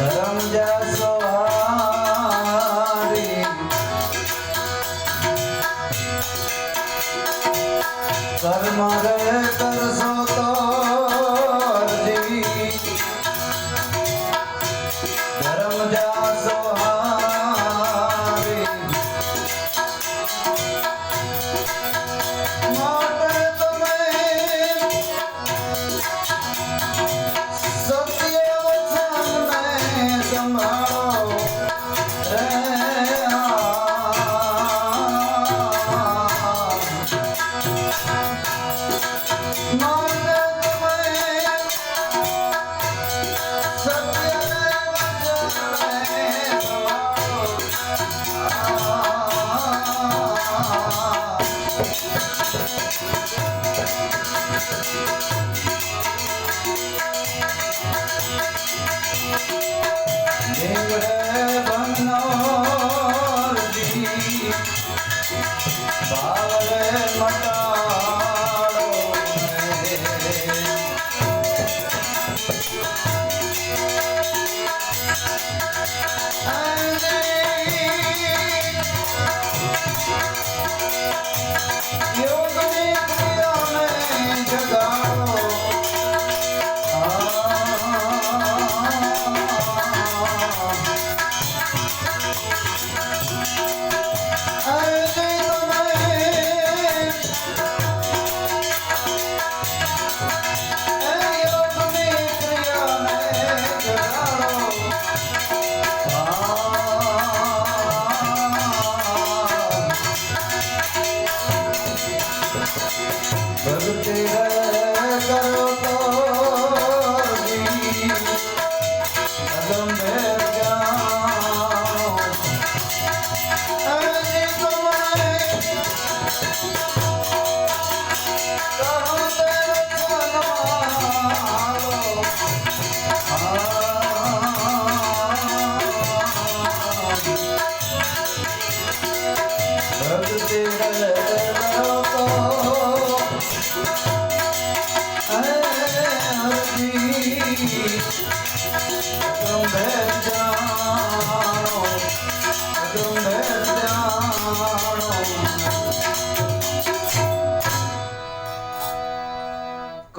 ધર્મ જાસો હારી કર્મ રે કરશો તો હરજી ધર્મ જાસો હારી માટે તમે સત્ય વચનને સંભાળો રે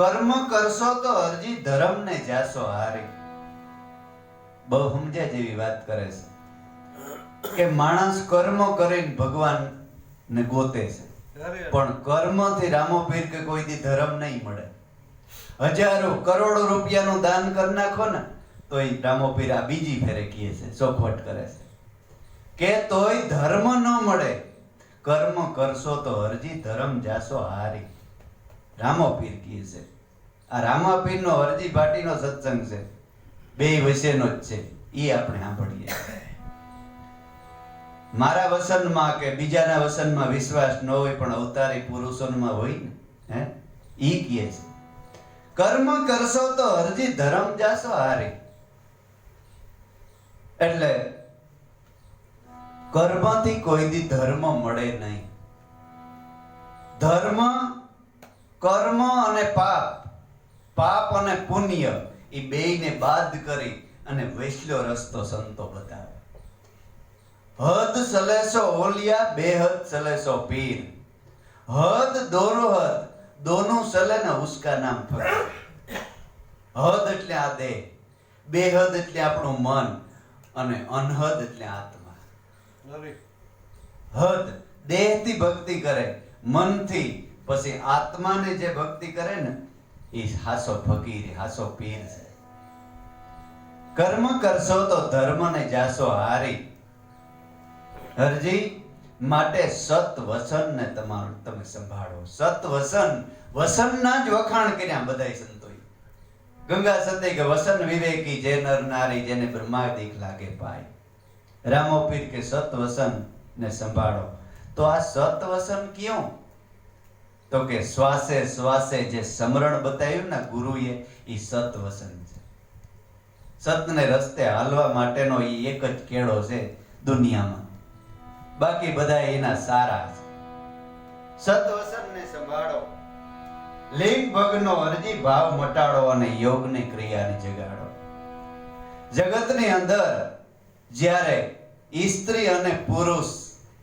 કર્મ કરશો તો અરજી ધર્મ ને જાશો હારી. બહુ સમજ્યા જેવી વાત કરે છે કે માણસ કર્મ કરીને ભગવાન ને ગોતે છે, પણ કર્મ થી રામો પીર કે કોઈ દી ધર્મ નહીં મળે. હજારો કરોડો રૂપિયાનું દાન કરી નાખો ને તો એ રામો પીર આ બીજી ફેરે કહે છે, ચોખવટ કરે છે કે તોય ધર્મ ન મળે. કર્મ કરશો તો હરજી ધર્મ જાશો હારી. રામો પીર કહે છે. આ રામા પીર નો હરજી ભાટીનો સત્સંગ છે, બે વચ્ચેનો જ છે, એ આપણે સાંભળીએ. મારા વસનમાં કે બીજાના વસનમાં વિશ્વાસ ન હોય પણ અવતારી પુરુષોમાં હોય ને, હે ઈ કહે છે કર્મ કરશો તો હરજી ધર્મ જાશો હારી. એટલે કર્મથી કોઈ દી ધર્મ મળે નહીં. ધર્મ કર્મ અને પાપ, પાપ અને પુણ્ય એ બેયને બાદ કરી અને વૈશ્લો રસ્તો સંતો બતાવે. હદ સલેસો ઓલિયા, બેહદ સલેસો પીર. હદ દોરો હદ, દોનું સલે ને ઉસકા નામ ફકીર. હદ એટલે આ દેહ, બેહદ એટલે આપણું મન, અને અનહદ એટલે આત્મા. હદ દેહથી ભક્તિ કરે, મનથી, પછી આત્માને જે ભક્તિ કરે ને એ હાસો ફકીર, હાસો પીર છે. કર્મ કરશો તો ધર્મને જાશો હારી. હરજી માટે સત વસન ને તમારું તમે સંભાળો. સત વસન, વસનના જ વખાણ કર્યા બધાય સંતોએ. ગંગા સતે કે વસન વિવેકી જે નર નારી જેને બ્રહ્માદિક લાગે પાય. રામો પીર કે સત વસન ને સંભાળો. તો આ સત વસન ક્યું? તો કે શ્વાસે શ્વાસે જે સમરણ બતાવ્યું ને ગુરુએ, એ સત વસન છે. સતને રસ્તે હાલવા માટેનો એ એક જ કેળો છે દુનિયામાં, બાકી બધા એના સારા છે. સત વસનને સંભાળો. લિંગ ભગનો અરજી ભાવ મટાડો અને યોગની ક્રિયાને જગાડો. જગતની અંદર જ્યારે સ્ત્રી અને પુરુષ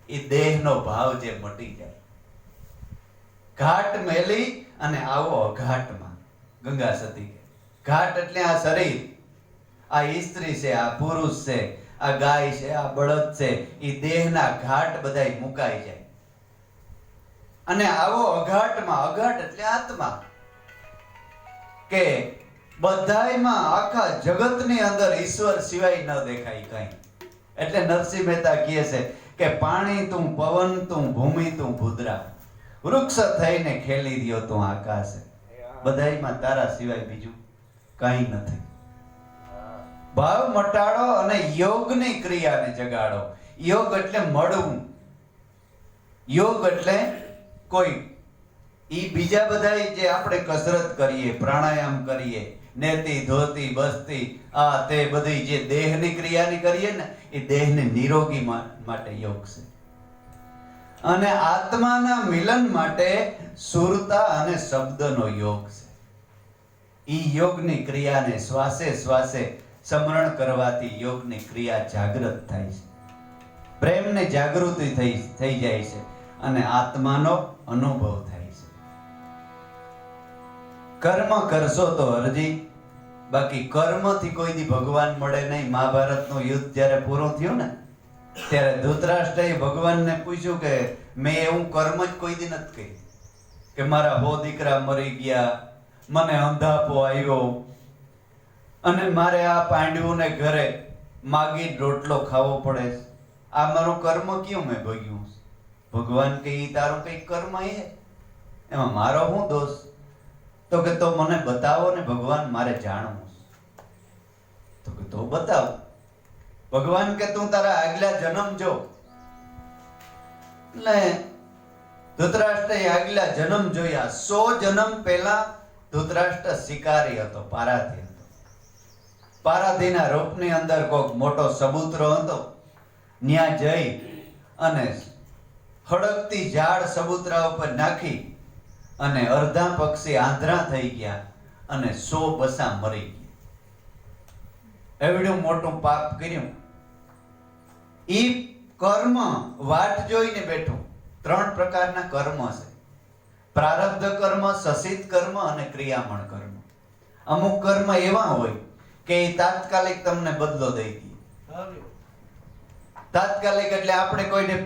એ દેહનો ભાવ જે મટી જાય, ઘાટ મેલી અને આવો અઘાટમાં. ગંગા સતી કે ઘાટ એટલે આ શરીર, આ સ્ત્રી છે, આ પુરુષ છે, આ ગાય છે, આ બળદ છે, એ દેહના ઘાટ બધાય મુકાઈ જાય અને આવો અઘાટમાં, અઘાટ એટલે આત્મા, કે બધાયમાં આખા જગતની અંદર ઈશ્વર સિવાય ન દેખાય કઈ. એટલે નરસિંહ મહેતા કહે છે કે પાણી તું, પવન તું, ભૂમિ તું, ભૂદરા, વૃક્ષ થઈને ખેલી રહ્યો તું આકાશે, બધાયમાં તારા સિવાય બીજું કઈ નથી. ભાવ મટાડો અને યોગની ક્રિયાને જગાડો. યોગ એટલે મળવું, યોગ એટલે કોઈ ઈ બીજા બધા જે આપણે કસરત કરીએ, પ્રાણાયામ કરીએ, નેતી ધોતી બસતી આ તે બધી જે દેહની ક્રિયાની કરીએ ને, એ દેહને નિરોગી માટે યોગ છે. અને આત્માના મિલન માટે સુરતા અને શબ્દનો યોગ છે. ઈ યોગની ક્રિયાને શ્વાસે શ્વાસે સ્મરણ કરવાથી યોગની ક્રિયા જાગૃત થાય છે, પ્રેમને જાગૃતિ થઈ જાય છે અને આત્માનો અનુભવ થાય છે. કર્મ કરશો તો હરજી, બાકી કર્મથી કોઈ દી ભગવાન મળે નહીં. મહાભારતનું યુદ્ધ જ્યારે પૂરું થયું ને, ત્યારે ધૃતરાષ્ટ્રએ ભગવાનને પૂછ્યું કે મેં એવું કર્મ જ કોઈ દી નથી કર્યું, કે મારા 100 દીકરા મરી ગયા, મને અંધાપો આવ્યો અને મારે આ પાંડવોને ઘરે માગી રોટલો ખાવો પડે, આ મારું કર્મ કયું મેં ભોગ્યું? ભગવાન કે ઈ તારું કઈ કર્મ એ એમાં મારો શું દોષ? તો કે તો મને બતાવો ને ભગવાન, મારે જાણવું. તો કે તો બતાવો. ભગવાન કે તું તારા આગલા જન્મ જો. એટલે ધૃતરાષ્ટ્રએ આગલા જન્મ જોયા. 100 જન્મ પહેલા ધૃતરાષ્ટ્ર શિકારી હતો, પારાથી હતો. પારાધીના રૂપની અંદર કોઈક મોટો સબૂતરો હતો. ન્યા જઈ અને હળગતી ઝાડ સબૂતરા ઉપર નાખી અને અડધા પક્ષી આંધળા થઈ ગયા અને 100 બસા મરી ગયા. એવડું મોટું પાપ કર્યું. ઈ કર્મ વાટ જોઈને બેઠું. 3 પ્રકારના કર્મ છે: પ્રારબ્ધ કર્મ, સસિત કર્મ અને ક્રિયામણ કર્મ. અમુક કર્મ એવા હોય કે એ તાત્કાલિક તમને બદલો દઈ દે. તાત્કાલિક એટલે આપણે કોઈને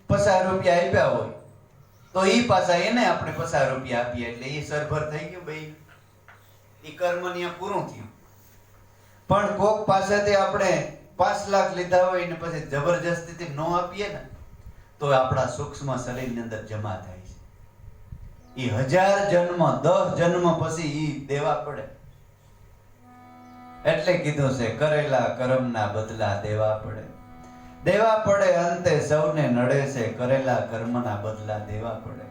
50 રૂપિયા આપ્યા હોય તો ઈ પાછા એને આપણે 50 રૂપિયા આપીએ એટલે એ સરભર થઈ ગયું ભાઈ, ઈ કર્મ ત્યાં પૂરું થયું. પણ કોક પાસેથી આપણે 5 લાખ લીધા હોય ને પછી જબરજસ્તીથી ન આપીએ ને તો આપણા સૂક્ષ્મ શરીરની અંદર જમા થાય છે. ઈ 1000 જન્મ 10 જન્મ પછી ઈ દેવા પડે. એટલે કીધું છે કરેલા કર્મના બદલા દેવા પડે. દેવા પડે અંતે સૌને નડે છે, કરેલા કર્મના બદલા દેવા પડે.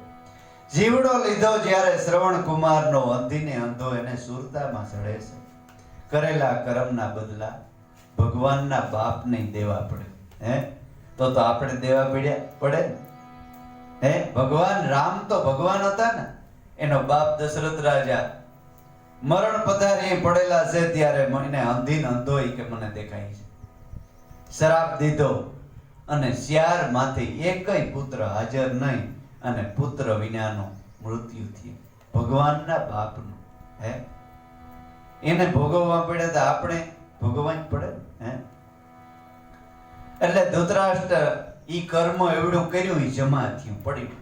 જીવડો લીધો જ્યારે શ્રવણ કુમારનો, અંધીને અંધો એને સુરતામાં ચડે છે. કરેલા કર્મના બદલા ભગવાનના બાપને દેવા પડે. હે તો આપણે દેવા પડે ને? હે ભગવાન રામ તો ભગવાન હતા ને, એનો બાપ દશરથ રાજા મરણ પધારી પડેલા છે ત્યારે મને અંધીને અંધો કે મને દેખાય છે. શ્રાપ દીધો અને શ્યારમાંથી એકય પુત્ર હાજર નહીં અને પુત્ર વિનાનું મૃત્યુ થયું. ભગવાનના બાપનું હે એને ભોગવવા પડે તો આપણે ભોગવવા જ પડે હે. એટલે ધૃતરાષ્ટ્ર ઈ કર્મ એવડું કર્યું, ઈ જમા થયું, પડ્યું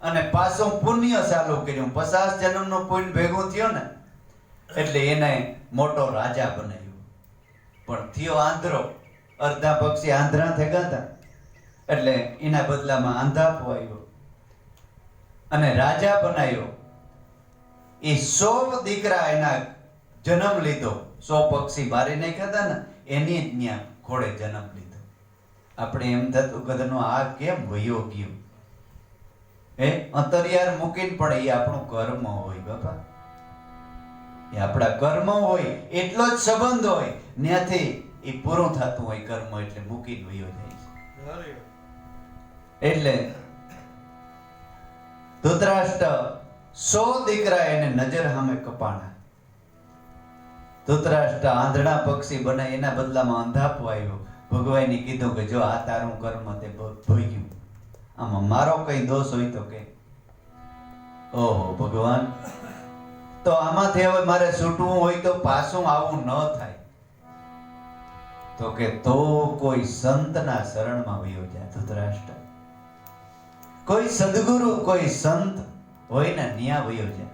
અને પાછું પુણ્ય ચાલુ કર્યું. 50 જન્મનો પુણ્ય ભેગું થયો ને એટલે એને મોટો રાજા બનાવ્યો. પણ થયો આંધળો, અડધા પક્ષી આંધળા થઈ ગયા હતા એટલે એના બદલામાં આંધાપો આવ્યો અને રાજા બનાવ્યો. એ 100 દીકરા એના જન્મ લીધો. 100 પક્ષી મારી નાખ્યા હતા ને એની જ ન્યા ઘોડે જન્મ લીધો. આપણે એમ થતું કદનો આ કેમ વયો ગયો? હે અંતરિયાર મૂકીને પણ એ આપણું કર્મ હોય બાપા, એ આપણા કર્મ હોય, એટલો જ સંબંધ હોય, ત્યાંથી એ પૂરું થતું હોય કર્મ, એટલે મૂકીને વયો જાય છે. એટલે ધૃતરાષ્ટ્ર 100 દીકરા એને નજર સામે કપાણા. ધૃતરાષ્ટ્ર આંધળા પક્ષી બનાવી એના બદલામાં અંધાપો આવ્યો. ભગવાને કીધું કે જો આ તારું કર્મ તે ભોગ્યું, આમાં મારો કઈ દોષ હોય તો કે. ઓહો ભગવાન, તો આમાંથી હવે મારે છૂટવું હોય તો પાછું આવું ન થાય તો કે તો કોઈ સંતના શરણમાં વયો જા ધૃતરાષ્ટ્ર. કોઈ સદગુરુ કોઈ સંત હોય ને ન્યા વયો જા.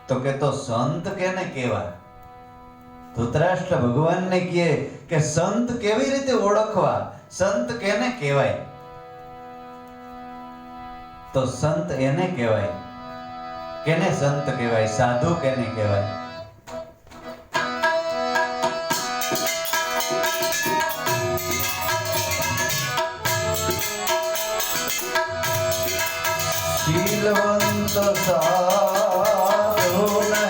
તો કે તો સંત કેને કહેવાય? ધૃતરાષ્ટ્ર ભગવાનને કહે કે સંત કેવી રીતે ઓળખવા, સંત કેને કહેવાય? તો સંત એને કહેવાય. કેને સંત કહેવાય? સાધુ કેને કહેવાય? શીલવંત સાધુને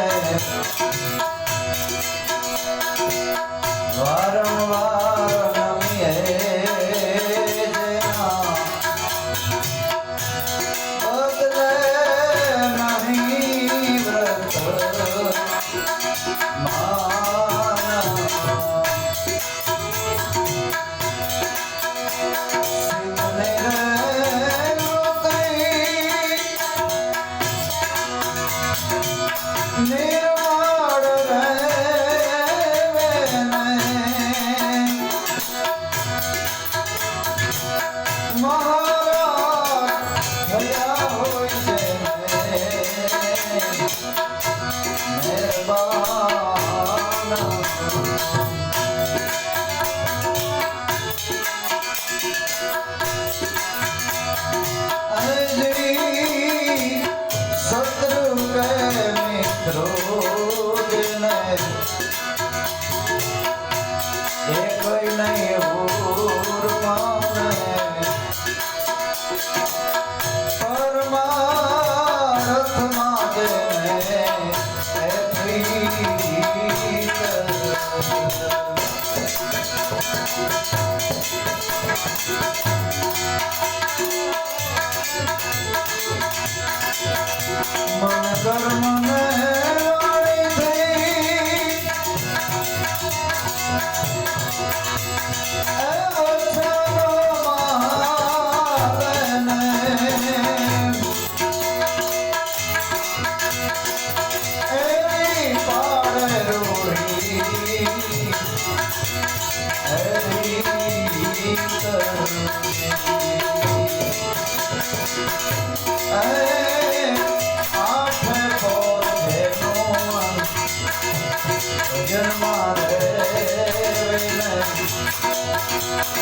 વારંવાર નમીએ જેના બદલે નહીં વ્રત માના. સિદ્ધને નિર્વાળ રહેને મહારાજ થયા હોય છે મહેરબાન. શત્રુ કે મિત્રો ને એ કોઈ નહીં ઉર્માને પરમાર્થમાં જેને એ પ્રીત. મન કર્મને વાળી થઈ એ વચનો મારને એવી પાડે રૂડી એવી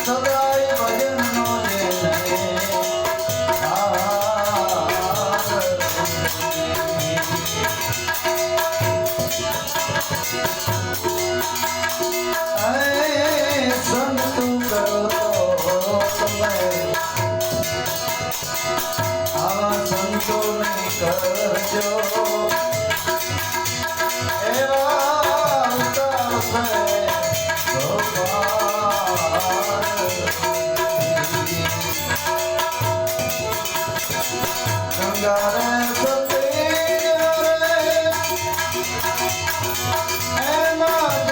સદાય ભજનનો સંતુ કરો તમે આવા સંતો નહીં કરજો એવા ઉતારશે ગંગારે સતી એમાં જ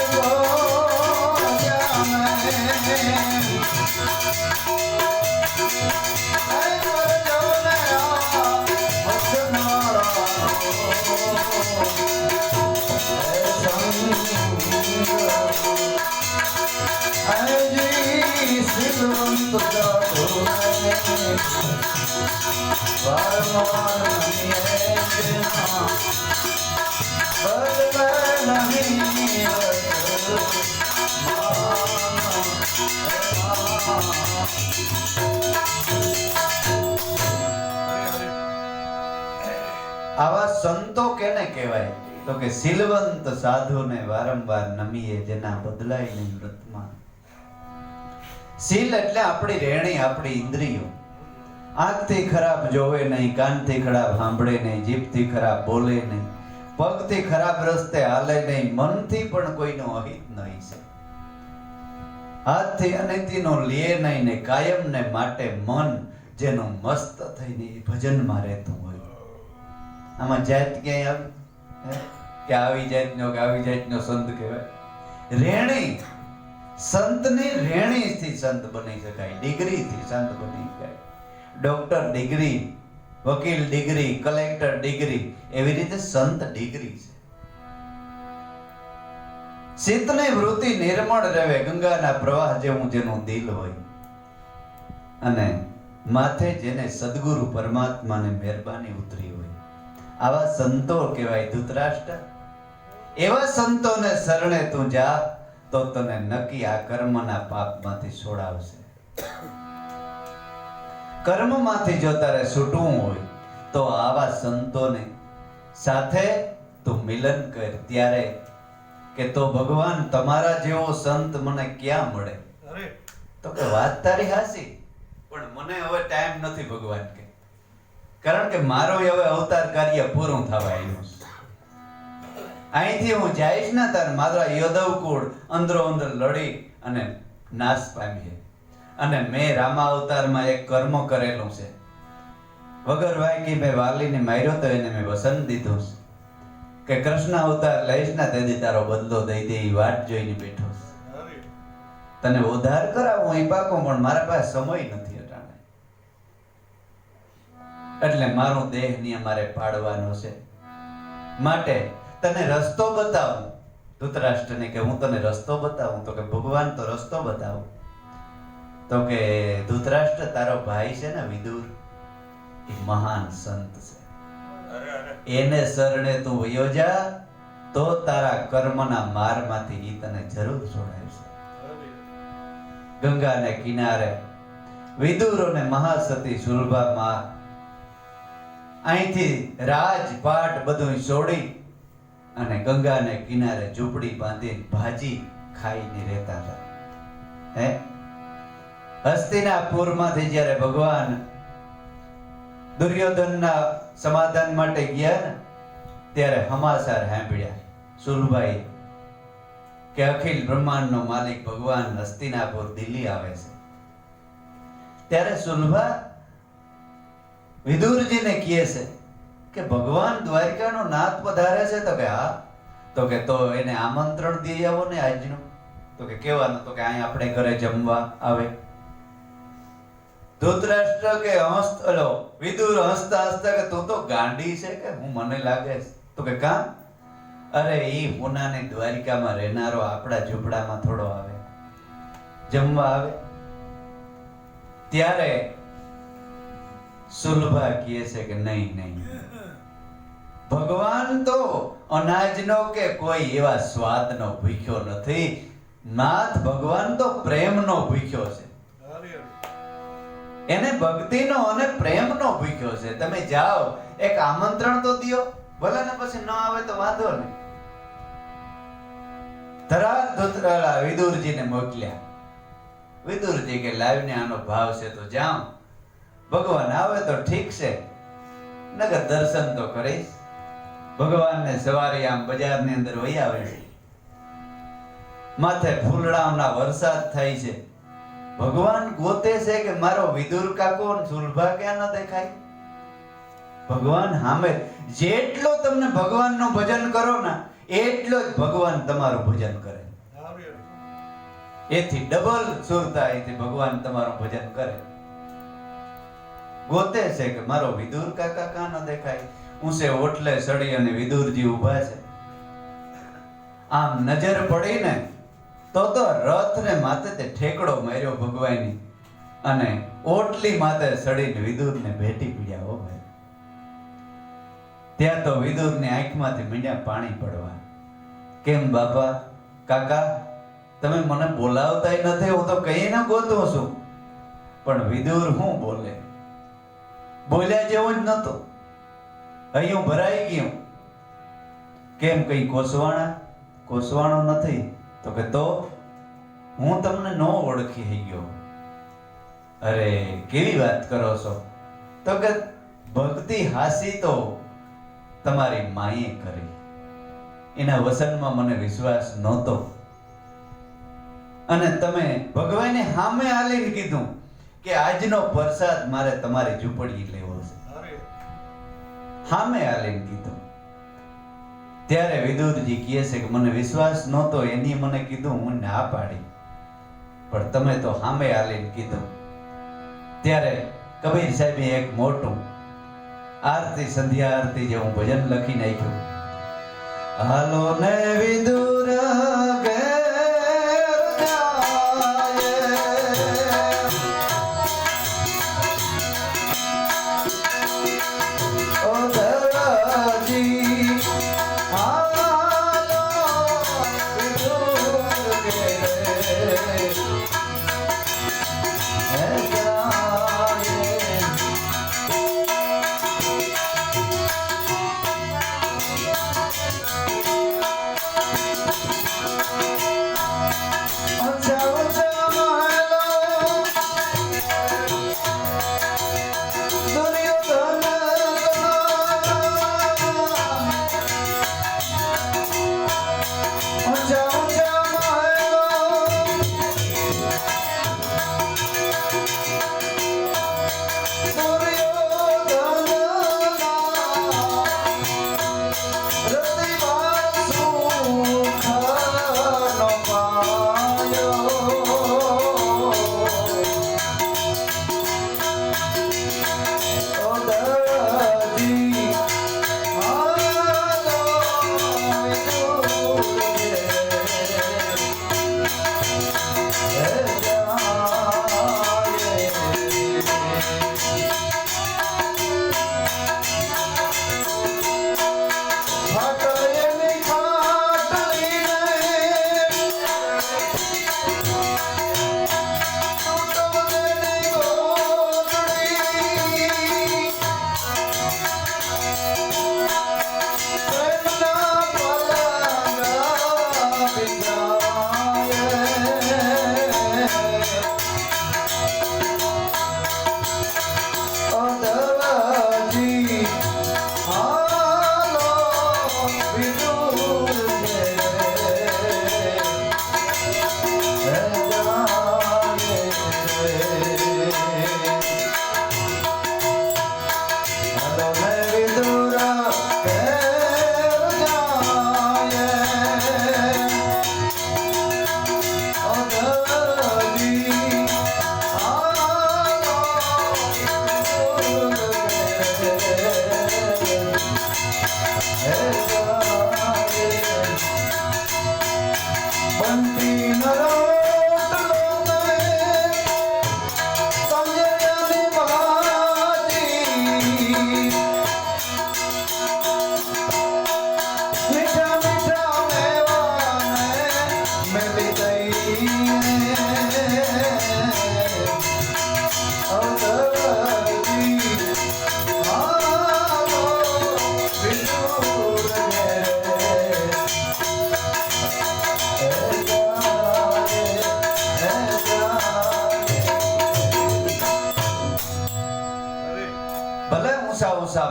આવા સંતો કેને કહેવાય? તો કે શીલવંત સાધુને વારંવાર નમીએ જેના બદલાય નહીં વ્રતમાં. શીલ એટલે આપણી રહેણી, આપણી ઇન્દ્રિયો. આંખથી ખરાબ જોવે નહીં, કાનથી ખરાબ સાંભળે નહીં, જીભથી ખરાબ બોલે નહીં, પગથી ખરાબ રસ્તે હાલે નહીં, મનથી પણ કોઈનો અહિત નહીં છે, હાથથી અનિતિનો લે નહીં ને કાયમ ને માટે મન જેનું મસ્ત થઈને ભજનમાં રહેતું હોય. આમાં જાત ક્યાંય આવે? કે આવી જાતનો સંત કહેવાય. રેણી, સંતની રેણીથી સંત બની શકાય, ડિગ્રીથી સંત બની શકાય. ડોક્ટર ડિગ્રી, વકીલ ડિગ્રી, કલેક્ટર ડિગ્રી, એવી રીતે સંત ડિગ્રી છે. ચિત્તની વૃત્તિ નિર્મળ રહે, ગંગાના પ્રવાહ જેવું જેનું દિલ હોય, અને માથે જેને સદગુરુ પરમાત્માની મહેરબાની ઉતરી હોય, આવા સંતો કહેવાય ધૃતરાષ્ટ્ર. એવા સંતોને શરણે તું જા તો તને નક્કી આ કર્મના પાપમાંથી છોડાવશે. કર્મમાંથી જો તારે છૂટવું હોય તો આવા સંતોને સાથે તું મિલન કર. ત્યારે કે તો ભગવાન તમારા જેવો સંત મને ક્યાં મળે? તો કે વાત તારી હાસી, પણ મને હવે ટાઈમ નથી ભગવાન કે, કારણ કે મારો હવે અવતાર કાર્ય પૂરું થવા આવ્યું છે. અહીંથી હું જઈશ ને તાર મારા યદવ કુળ અંદરો અંદર લડી અને નાશ પામીએ. અને મેં રામા અવતારમાં એક કર્મ કરેલું છે. વગર વાયકી મેં વાલીને માર્યો તો એને મેં વસન દીધું કે કૃષ્ણ અવતાર લઈશ ને તેથી તારો બદલો દઈ દે, એ વાટ જોઈને બેઠો છે. તને ઉદ્ધાર કરાવું એ પાકો, પણ મારા પાસે સમય નથી અટાણે, એટલે મારો દેહ ની અમારે પાડવાનો છે. માટે તને રસ્તો બતાવું. ધૃતરાષ્ટ્રને કે હું તને રસ્તો બતાવું. તો કે ભગવાન તો રસ્તો બતાવું. તો કે ધૃતરાષ્ટ્ર તારો ભાઈ છે ને વિદુર, એ મહાન સંત છે, એને શરણે તું વયો જા તો તારા કર્મના મારમાંથી ઈ તને જરૂર છોડાવશે. ગંગાને કિનારે વિદુર અને મહાસતી સુલભા માં અહીંથી રાજપાટ બધું છોડી અને ગંગાને કિનારે ઝૂંપડી બાંધીને ભાજી ખાઈને રહેતા હતા. હે, હસ્તિનાપુરમાંથી જ્યારે ભગવાન દુર્યોધનના સમાધાન માટે ગયા ને, ત્યારે સમાચાર સાંભળ્યા સુલભાઈ કે અખિલ બ્રહ્માંડનો માલિક ભગવાન હસ્તિનાપુર દિલ્હી આવે છે. ત્યારે સુલભા વિદુરજીને કહે છે કે ભગવાન દ્વારકાનો નાથ પધારે છે. તો કે હા. તો કે તો એને આમંત્રણ દઈ આવો ને આજનું. તો કે કેવાનું? તો કે અહીં આપણે ઘરે જમવા આવે. ધૃતરાષ્ટ્ર કે વિદુર હસતા હસતા કે તું તો ગાંડી છે કે હું, મને લાગે છે. તો કે કાં? અરે ઈ પુનાની દ્વારિકામાં રહેનારો આપણા ઝૂંપડામાં થોડો આવે, જમવા આવે. ત્યારે સુલભા કહે છે કે નહીં, ભગવાન તો અનાજનો કે કોઈ એવા સ્વાદનો ભૂખ્યો નથી. નાથ ભગવાન તો પ્રેમનો ભૂખ્યો છે, એને ભક્તિનો અને પ્રેમનો ભૂખ્યો છે. તમે જાઓ, એક આમંત્રણ તો દિયો, ભલે ને પછી ન આવે તો વાંધો નહીં. ધરાર વિદુરજીને મોકલ્યા. વિદુરજી કે લાવીને આનો ભાવ છે તો જાઉં, ભગવાન આવે તો ઠીક છે, નગર દર્શન તો કરીશ. ભગવાનને સવારે આમ બજારની અંદર વહી આવે છે, માથે ફૂલડાઓના વરસાદ થાય છે. ભગવાન ગોતે છે કે મારો વિદુર કાકો સુલભા ક્યાં ન દેખાય. ભગવાન સામે જેટલો તમને ભગવાનનું ભજન કરો ને એટલો જ ભગવાન તમારું ભજન કરે. એથી ડબલ સુરતાઈથી ભગવાન તમારું ભજન કરે. ગોતે છે કે મારો વિદુર કાકા ક્યાં ન દેખાય. ઊંચે ઓટલે ચડી અને વિદુરજી ઊભા છે. આમ નજર પડીને તો રથ ને માથે તે ઠેકડો માર્યો ભગવાનની, અને ઓટલી માથે ચડીને વિદુરને ભેટી પડ્યા. હો ભાઈ, ત્યાં તો વિદુરની આંખમાંથી મીંડ્યા પાણી પડવા. કેમ બાપા, કાકા તમે મને બોલાવતાય નથી, હું તો કઈ ના ગોતું છું. પણ વિદુર શું બોલે, બોલ્યા જેવું જ નતો. અહીંયા ભરાઈ ગયું. કેમ કઈ કોસવાણો નથી? તો કે તો હું તમને ન ઓળખી ગયો. અરે કેવી વાત કરો છો? તો કે ભક્તિ હાસી તો તમારી માએ કરી, એના વસનમાં મને વિશ્વાસ નહોતો, અને તમે ભગવાને સામે આલીને કીધું કે આજનો પ્રસાદ મારે તમારી ઝૂંપડી લેવો છે. સામે આલીને કીધું. ત્યારે વિદુરજી કહે છે કે મને વિશ્વાસ નહોતો, એની મને કીધું, હું ના પાડી, પણ તમે તો સામે આલીને કીધું. ત્યારે કબીર સાહેબે એક મોટું આરતી, સંધ્યા આરતી જેવું ભજન લખી નાખ્યું. હાલો ને વિદુર ઘેર જાય, ઓ ધરાજી હાલો વિદુર ઘેર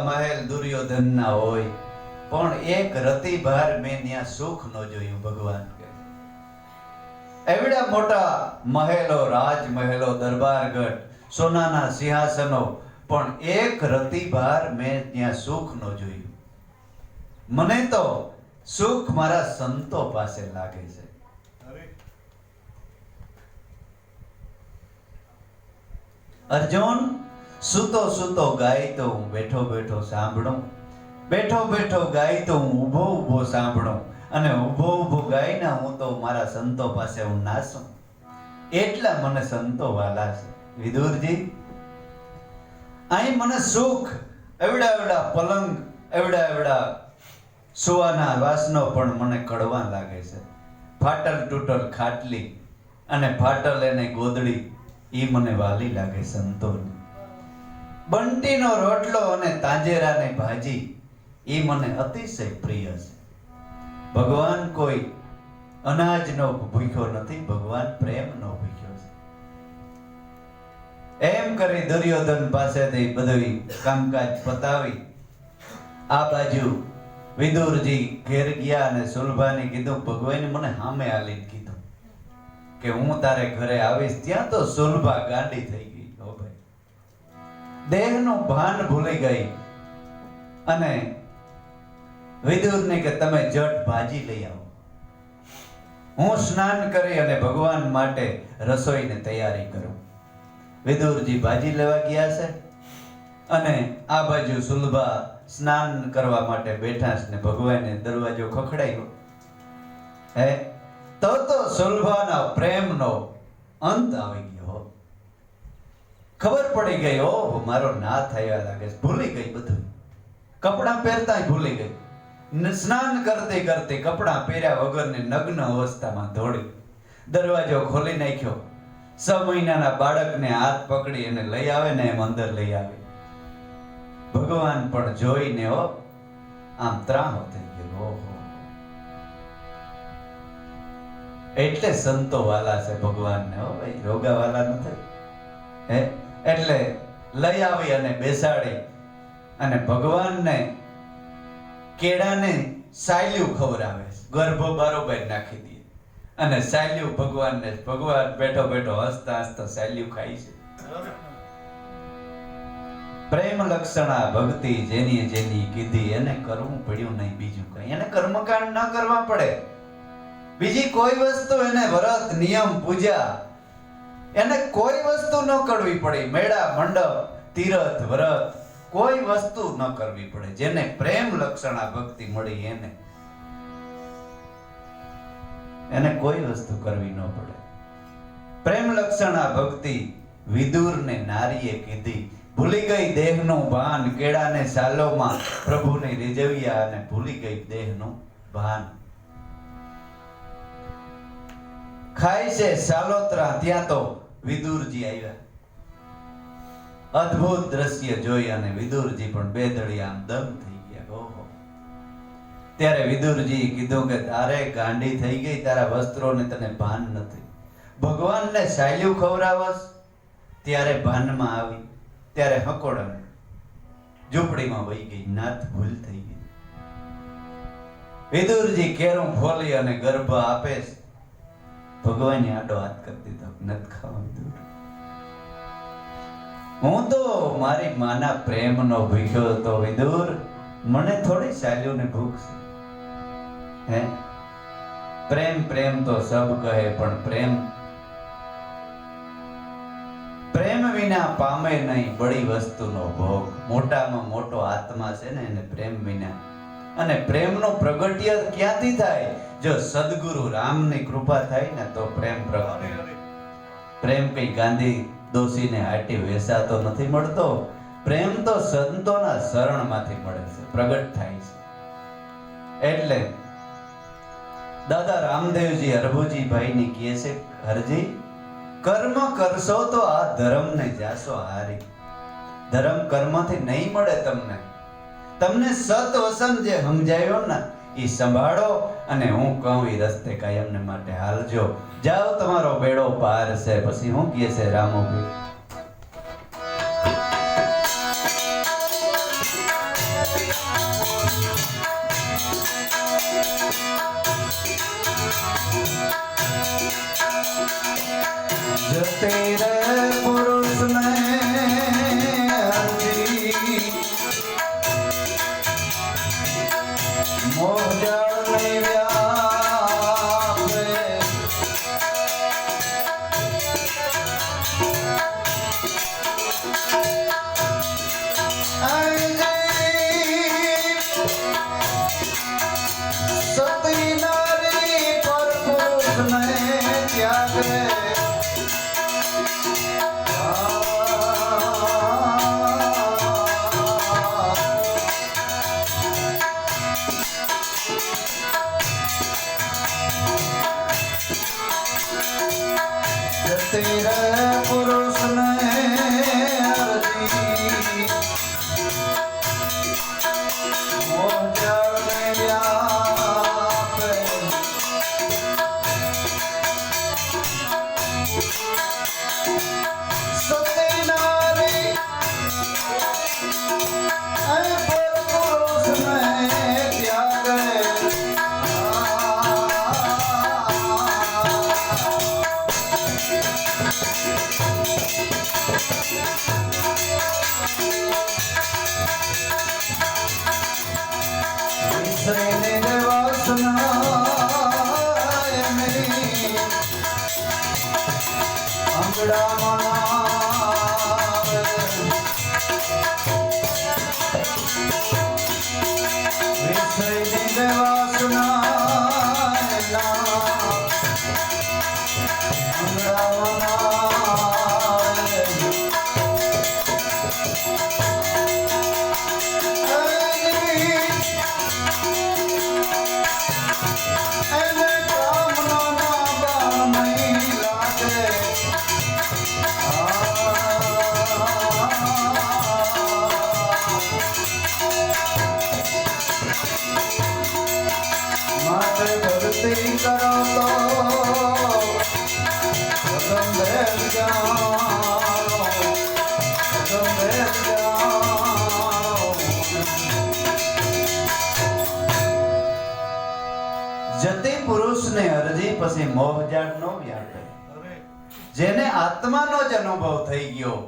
મહેલ દુર્યોધનના હોય, પણ એક રતિભાર મેં ત્યાં સુખ ન જોયું. ભગવાન કે એવડા મોટા મહેલો, રાજમહેલો, દરબારગઢ, સોનાના સિંહાસનો, પણ એક રતિભાર મેં ત્યાં સુખ ન જોયું. મને તો સુખ મારા સંતો પાસે લાગે છે. અર્જુન સૂતો સૂતો ગાય તો હું બેઠો બેઠો સાંભળું, બેઠો બેઠો ગાય તો હું ઊભો ઊભો સાંભળું, અને ઊભો ઊભો ગાયના હું તો મારા સંતો પાસે હું નાસું. એટલા મને સંતો વાલા છે. વિદુરજી, અહીં મને સુખ, એવડા એવડા પલંગ, એવડા એવડા સુવાના વાસનો પણ મને કડવા લાગે છે. ફાટલ તૂટલ ખાટલી અને ફાટલ એને ગોદડી, એ મને વાલી લાગે સંતોની. બંટીનો રોટલો અને તાંજેરાની ભાજી, એ મને અતિશય પ્રિય છે. ભગવાન કોઈ અનાજનો ભૂખ્યો નથી, ભગવાન પ્રેમનો ભૂખ્યો છે. એમ કરી દુર્યોધન પાસેથી બધું કામકાજ પતાવી આ બાજુ વિદુરજી ઘેર ગયા અને સુલભાને કીધું, ભગવાને મને સામે આલીને કીધું કે હું તારે ઘરે આવીશ. ત્યાં તો સુલભા ગાંડી થઈ ગઈ. ઓ ભાઈ, દેહનું ભાન ભૂલી ગઈ અને વિદુરને કે તમે જટ ભાજી લઈ આવો, હું સ્નાન કરી અને ભગવાન માટે રસોઈની તૈયારી કરું. વિદુરજી ભાજી લેવા ગયા છે અને આ બાજુ સુલભા સ્નાન કરવા માટે બેઠા છે ને ભગવાને દરવાજો ખખડાયો. હે તો સુલભાના પ્રેમનો અંત આવી ગયો. ખબર પડી ગઈ, ઓહ મારો ના થયા લાગે, ભૂલી ગઈ બધું. કપડાં પહેરતા ભૂલી ગઈ. સ્નાન કરતી કરતી કપડાં પહેર્યા વગરની નગ્ન અવસ્થામાં દોડી દરવાજો ખોલી નાખ્યો. 6 મહિનાના બાળકને હાથ પકડી અને લઈ આવે ને એમ અંદર લઈ આવે. ભગવાન પણ જોઈને આમ ત્રાહો થઈ ગયો. ઓહો, એટલે સંતો વાલા છે ભગવાનને, હો ભાઈ, રોગા વાલા નથી. હે એટલે લઈ આવી અને બેસાડી અને ભગવાનને કેળાને સાયલ્યું ખવડાવે, ગર્ભ બારોબાર નાખી દે અને સાયલ્યું ભગવાન બેઠો બેઠો હસતા હસતા સાયલ્યું ખાય છે. પ્રેમ લક્ષણા ભક્તિ જેની જેની કીધી એને કરવું પડ્યું નહીં, બીજું કઈ એને કર્મકાંડ ન કરવા પડે. બીજી કોઈ વસ્તુ એને વ્રત નિયમ પૂજા એને કોઈ વસ્તુ ન કરવી પડે. મેળા મંડપ તીરથ વ્રત કોઈ વસ્તુ ન કરવી પડે. જેને પ્રેમ લક્ષણા ભક્તિ મળી એને કોઈ વસ્તુ કરવી ન પડે. પ્રેમ લક્ષણા ભક્તિ વિદુરને નારીએ કીધી. ભૂલી ગઈ દેહનું ભાન, કેળાને સાલોમાં પ્રભુને રીઝવ્યા અને ભૂલી ગઈ દેહનું ભાન. ખાય છે સાલોત્રા, ત્યાં તો વિદુરજી આવ્યા. અદ્ભુત દ્રશ્ય જોઈ અને વિદુરજી પણ બેદળી આમ દમ થઈ ગયા. ઓહો, ત્યારે વિદુરજી કીધું કે તારે ગાંડી થઈ ગઈ, તારા વસ્ત્રોને તને ભાન નથી. ભગવાનને સાયલ્યું ખવડાવસ ત્યારે ભાનમાં આવી, ત્યારે હકોડા ઝૂંપડીમાં વહી ગઈ. નાથ ભૂલ થઈ ગઈ. વિદુરજી કેરું ફોલી અને ગર્ભ આપે છે. ભગવાને આડો હાથ કરી દીધો, નથી ખાવા વિદુર. હું તો મારી માના પ્રેમનો ભીખ્યો હતો વિદુર, મને થોડી સાલ્યુને ભૂખ છે. હે પ્રેમ પ્રેમ તો સબ કહે, પણ પ્રેમ વિના પામે નહીં બડી વસ્તુનો ભોગ. મોટામાં મોટો આત્મા છે ને એને પ્રેમ વિના. અને પ્રેમનો પ્રગટ્ય ક્યાંથી થાય? જો સદગુરુ રામની કૃપા થાય ને તો પ્રેમ પ્રગટે. પ્રેમ કઈ ગાંધી દોશીને હાટી વેસાતો નથી મળતો. પ્રેમ તો સંતોના શરણમાંથી મળે છે, પ્રગટ થાય છે. એટલે દાદા રામદેવજી હરભુજી ભાઈની કહે છે, હરજી કર્મ કરશો તો આ ધર્મને જાશો હારી. ધર્મ કર્મથી નહીં મળે તમને સત વસન જે સમજાયો ને એ સંભાળો અને હું કહું એ રસ્તે કાયમને માટે હાલજો. જાઓ, તમારો બેડો પાર છે. પછી હું કહે છે રામોભાઈ, જતે રે પુરુષ ને મોહ જળ ને વ્યાપે. સતી નારી પર પુરુષ ને ત્યાગે. તેરા પુરુષ ને અરજી મોહ જળ ને વ્યાપે. સતી નારી પર પુરુષ ને ત્યાગે. Thank you. આંગળામાં આવે. વિષયની દેવાસના આંગળામાં આવે. એને કામનો ના નહીં લાગે. માટે ભક્તિ કરો તો ભગવાન ભેદ જાણો, ભગવાન ભેદ જાણો. જતી પુરુષને અરજી પછી મોહજાળ નો વ્યાપે. જેને આત્માનો જ અનુભવ થઈ ગયો